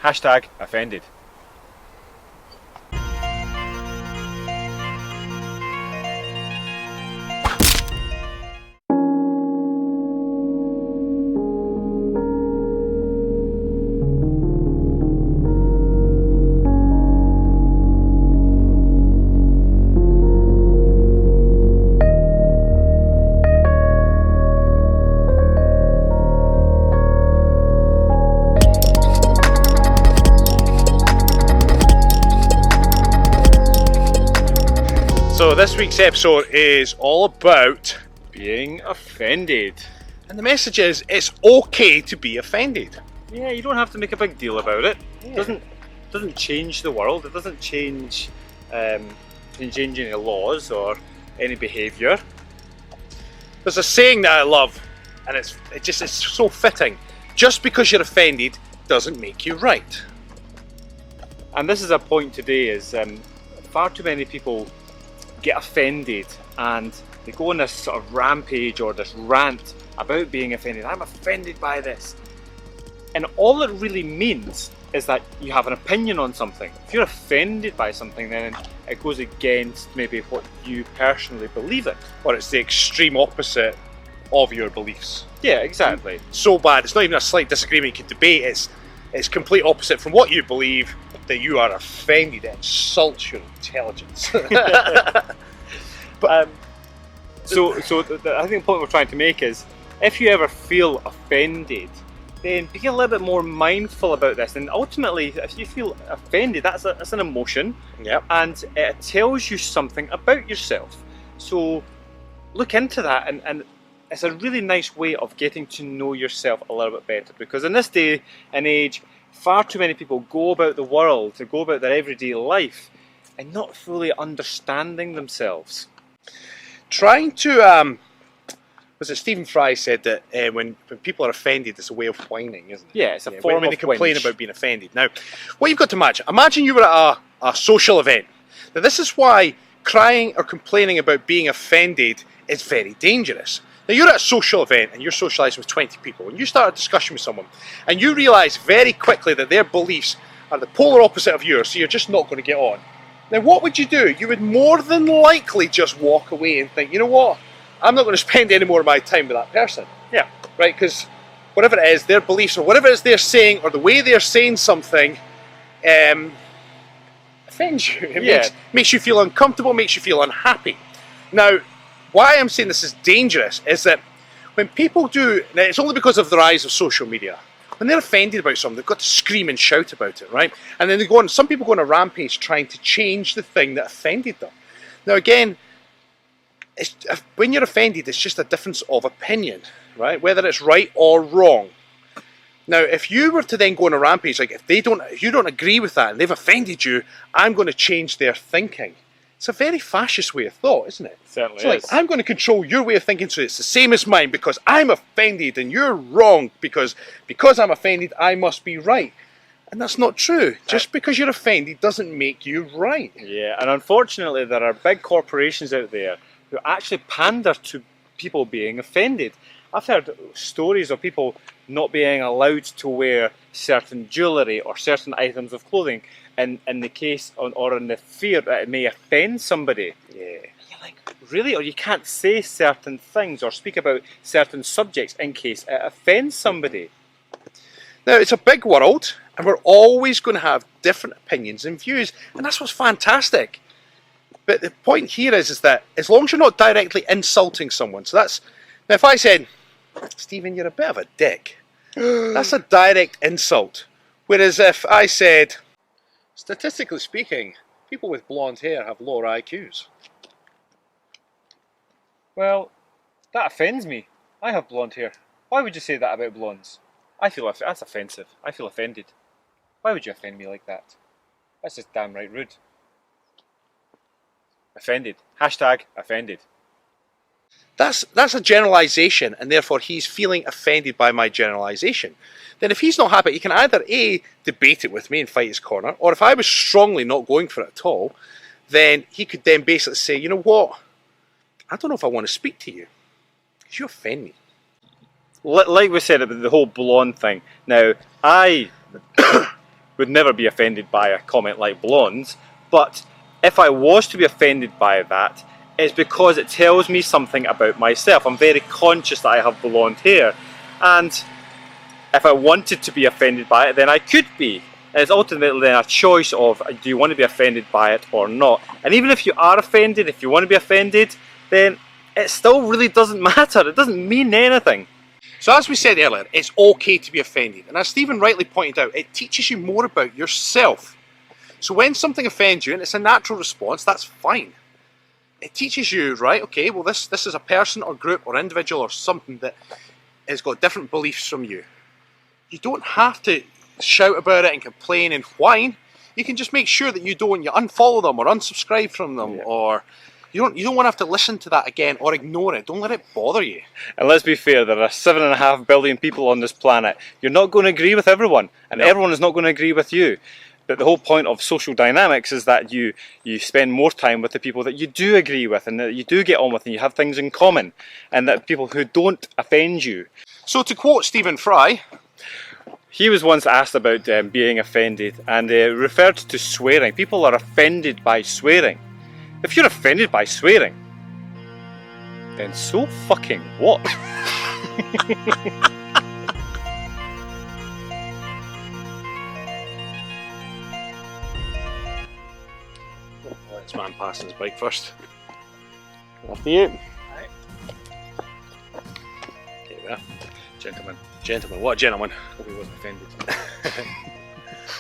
Hashtag offended. So this week's episode is all about being offended. And the message is, it's okay to be offended. Yeah, you don't have to make a big deal about it. Yeah. It doesn't change the world. It doesn't change any laws or any behaviour. There's a saying that I love, and it's so fitting. Just because you're offended doesn't make you right. And this is a point today, is far too many people get offended and they go on this sort of rampage or this rant about being offended. I'm offended by this. And all it really means is that you have an opinion on something. If you're offended by something, then it goes against maybe what you personally believe in. Or it's the extreme opposite of your beliefs. Yeah, exactly. So bad, it's not even a slight disagreement you can debate, it's complete opposite from what you believe, that you are offended. It insults your intelligence. But so I think the point we're trying to make is, if you ever feel offended, then be a little bit more mindful about this. And ultimately, if you feel offended, that's an emotion. Yep. And it tells you something about yourself. So look into that, and it's a really nice way of getting to know yourself a little bit better. Because in this day and age, far too many people go about the world, to go about their everyday life, and not fully understanding themselves. Trying to, was it Stephen Fry said that when people are offended, it's a way of whining, isn't it? Yeah, it's a form when of they complain whinge. about being offended. Now, what you've got to imagine you were at a social event. Now, this is why crying or complaining about being offended is very dangerous. Now, you're at a social event and you're socialising with 20 people, and you start a discussion with someone, and you realise very quickly that their beliefs are the polar opposite of yours, so you're just not going to get on. Now, what would you do? You would more than likely just walk away and think, you know what? I'm not going to spend any more of my time with that person. Yeah. Right? Because whatever it is, their beliefs or whatever it is they're saying or the way they're saying something offends you. It makes you feel uncomfortable, makes you feel unhappy. Now, why I'm saying this is dangerous is that when people do, now it's only because of the rise of social media. When they're offended about something, they've got to scream and shout about it, right? And then they go on, some people go on a rampage trying to change the thing that offended them. Now again, when you're offended, it's just a difference of opinion, right? Whether it's right or wrong. Now, if you were to then go on a rampage, like if you don't agree with that and they've offended you, I'm going to change their thinking. It's a very fascist way of thought, isn't it? Certainly so is. I'm going to control your way of thinking, so it's the same as mine because I'm offended and you're wrong because I'm offended, I must be right. And that's not true. Just because you're offended doesn't make you right. Yeah, and unfortunately there are big corporations out there who actually pander to people being offended. I've heard stories of people not being allowed to wear certain jewellery or certain items of clothing in the case or in the fear that it may offend somebody. Yeah. You're like, really? Or you can't say certain things or speak about certain subjects in case it offends somebody. Now, it's a big world, and we're always going to have different opinions and views, and that's what's fantastic. But the point here is that as long as you're not directly insulting someone, so that's, now if I said, Stephen, you're a bit of a dick, that's a direct insult. Whereas if I said, statistically speaking, people with blonde hair have lower IQs. Well, that offends me. I have blonde hair. Why would you say that about blondes? I feel that's offensive. I feel offended. Why would you offend me like that? That's just downright rude. Offended. Hashtag offended. That's a generalisation, and therefore he's feeling offended by my generalisation. Then if he's not happy, he can either A, debate it with me and fight his corner, or if I was strongly not going for it at all, then he could then basically say, you know what, I don't know if I want to speak to you, because you offend me. Like we said about the whole blonde thing, now I would never be offended by a comment like blondes, but if I was to be offended by that, it's because it tells me something about myself. I'm very conscious that I have blonde hair, and if I wanted to be offended by it, then I could be. And it's ultimately then a choice of, do you want to be offended by it or not? And even if you are offended, if you want to be offended, then it still really doesn't matter. It doesn't mean anything. So as we said earlier, it's okay to be offended. And as Stephen rightly pointed out, it teaches you more about yourself. So when something offends you and it's a natural response, that's fine. It teaches you, right, okay, well this is a person or group or individual or something that has got different beliefs from you. You don't have to shout about it and complain and whine. You can just make sure that you unfollow them or unsubscribe from them, or you don't want to have to listen to that again or ignore it. Don't let it bother you. And let's be fair, there are 7.5 billion people on this planet. You're not going to agree with everyone, and everyone is not going to agree with you. But the whole point of social dynamics is that you spend more time with the people that you do agree with and that you do get on with and you have things in common, and that people who don't offend you. So to quote Stephen Fry, he was once asked about being offended, and referred to swearing. People are offended by swearing. If you're offended by swearing, then so fucking what? This man passing his bike first. After you. Right. Okay, there. Gentlemen. Gentlemen. What gentleman? Hope he wasn't offended.